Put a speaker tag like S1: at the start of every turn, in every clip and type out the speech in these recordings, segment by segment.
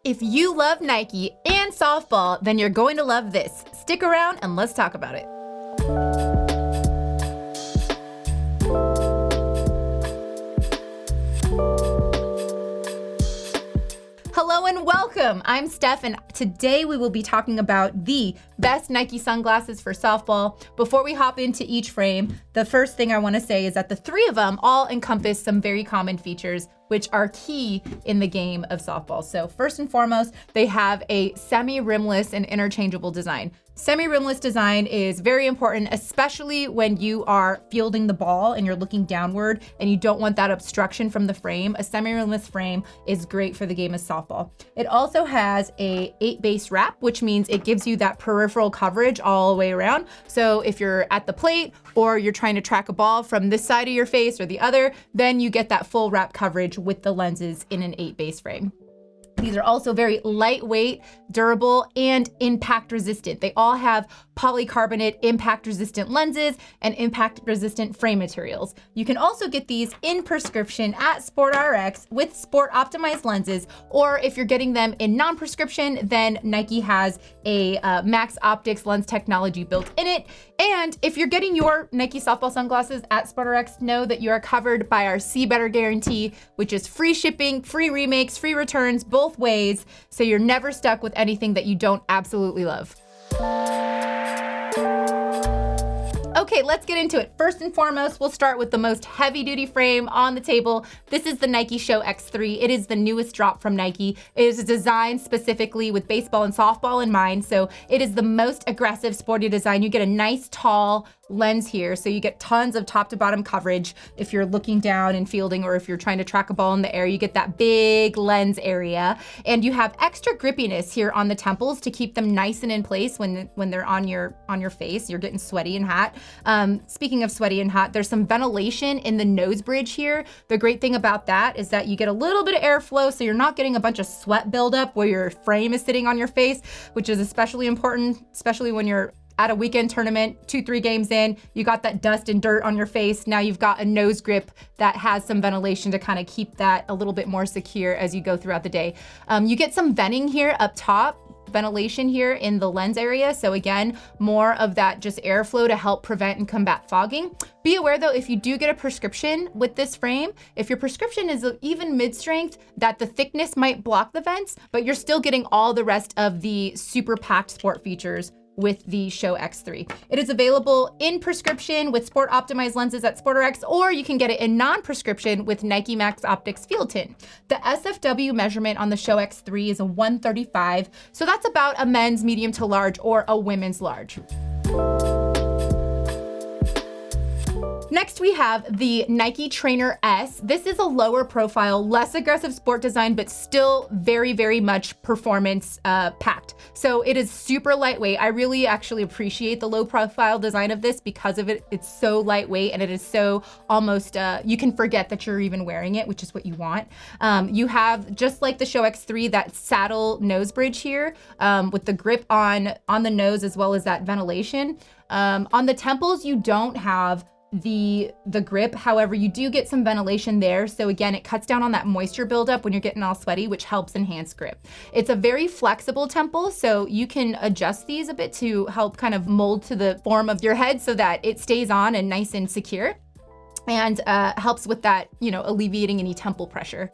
S1: If you love Nike and softball, then you're going to love this. Stick around and let's talk about it. Hello and welcome. I'm Steph, and today we will be talking about the best Nike sunglasses for softball. Before we hop into each frame, the first thing I want to say is that the three of them all encompass some very common features which are key in the game of softball. So first and foremost, they have a semi-rimless and interchangeable design. Semi-rimless design is very important, especially when you are fielding the ball and you're looking downward and you don't want that obstruction from the frame. A semi-rimless frame is great for the game of softball. It also has a 8-base wrap, which means it gives you that peripheral coverage all the way around. So if you're at the plate or you're trying to track a ball from this side of your face or the other, then you get that full wrap coverage with the lenses in an 8-base frame. These are also very lightweight, durable, and impact resistant. They all have polycarbonate impact resistant lenses and impact resistant frame materials. You can also get these in prescription at SportRx with sport optimized lenses, or if you're getting them in non-prescription, then Nike has a Max Optics lens technology built in it. And if you're getting your Nike softball sunglasses at SportRx, know that you are covered by our See Better guarantee, which is free shipping, free remakes, free returns, both ways, so you're never stuck with anything that you don't absolutely love. Okay, let's get into it. First and foremost, we'll start with the most heavy-duty frame on the table. This is the Nike Show X3. It is the newest drop from Nike. It is designed specifically with baseball and softball in mind, so it is the most aggressive, sporty design. You get a nice, tall lens here, so you get tons of top to bottom coverage if you're looking down and fielding, or if you're trying to track a ball in the air, you get that big lens area. And you have extra grippiness here on the temples to keep them nice and in place when they're on your face. You're getting sweaty and hot. Speaking of sweaty and hot, there's some ventilation in the nose bridge here. The great thing about that is that you get a little bit of airflow, so you're not getting a bunch of sweat buildup where your frame is sitting on your face, which is especially important, especially when you're at a weekend tournament, 2-3 games in, you got that dust and dirt on your face. Now you've got a nose grip that has some ventilation to kind of keep that a little bit more secure as you go throughout the day. You get some venting here up top, ventilation here in the lens area. So again, more of that just airflow to help prevent and combat fogging. Be aware though, if you do get a prescription with this frame, if your prescription is even mid-strength, that the thickness might block the vents, but you're still getting all the rest of the super packed sport features with the Show X3. It is available in prescription with sport optimized lenses at SportRx, or you can get it in non-prescription with Nike Max Optics Field Tint. The SFW measurement on the Show X3 is a 135, so that's about a men's medium to large or a women's large. Next, we have the Nike Trainer S. This is a lower profile, less aggressive sport design, but still very, very much performance packed. So it is super lightweight. I really actually appreciate the low profile design of this because of it. It's so lightweight and it is so almost, you can forget that you're even wearing it, which is what you want. You have, just like the Show X3, that saddle nose bridge here with the grip on the nose as well as that ventilation. On the temples, you don't have the grip. However, you do get some ventilation there. So again, it cuts down on that moisture buildup when you're getting all sweaty, which helps enhance grip. It's a very flexible temple, so you can adjust these a bit to help kind of mold to the form of your head so that it stays on and nice and secure, and helps with that, alleviating any temple pressure.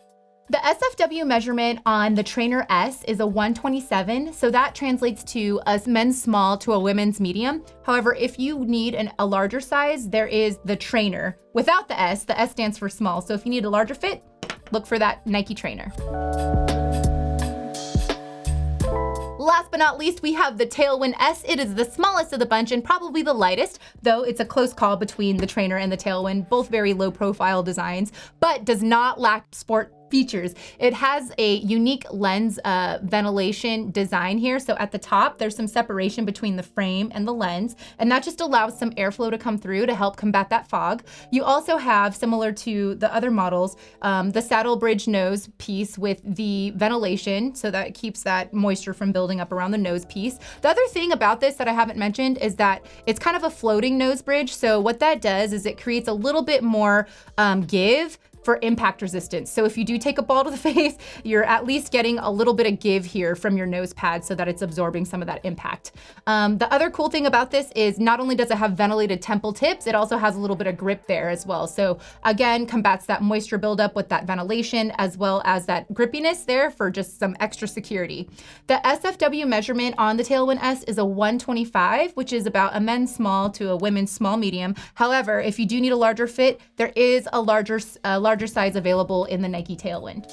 S1: The SFW measurement on the Trainer S is a 127, so that translates to a men's small to a women's medium. However, if you need a larger size, there is the Trainer without the S. The S stands for small, so if you need a larger fit, look for that Nike Trainer. Last but not least, we have the Tailwind S. It is the smallest of the bunch and probably the lightest, though it's a close call between the Trainer and the Tailwind, both very low profile designs, but does not lack sport features. It has a unique lens ventilation design here. So at the top, there's some separation between the frame and the lens, and that just allows some airflow to come through to help combat that fog. You also have, similar to the other models, the saddle bridge nose piece with the ventilation, so that it keeps that moisture from building up around the nose piece. The other thing about this that I haven't mentioned is that it's kind of a floating nose bridge. So what that does is it creates a little bit more give for impact resistance. So if you do take a ball to the face, you're at least getting a little bit of give here from your nose pad so that it's absorbing some of that impact. The other cool thing about this is not only does it have ventilated temple tips, it also has a little bit of grip there as well. So again, combats that moisture buildup with that ventilation, as well as that grippiness there for just some extra security. The SFW measurement on the Tailwind S is a 125, which is about a men's small to a women's small medium. However, if you do need a larger fit, there is a larger size available in the Nike Tailwind.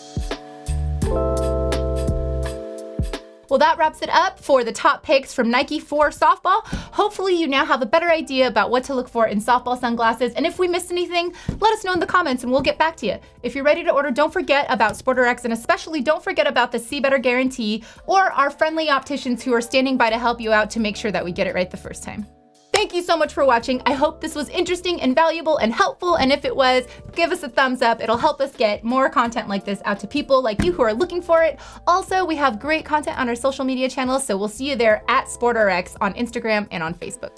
S1: Well, that wraps it up for the top picks from Nike for softball. Hopefully you now have a better idea about what to look for in softball sunglasses. And if we missed anything, let us know in the comments and we'll get back to you. If you're ready to order, don't forget about SportRx, and especially don't forget about the See Better Guarantee or our friendly opticians who are standing by to help you out to make sure that we get it right the first time. Thank you so much for watching. I hope this was interesting and valuable and helpful. And if it was, give us a thumbs up. It'll help us get more content like this out to people like you who are looking for it. Also, we have great content on our social media channels, so we'll see you there at SportRx on Instagram and on Facebook.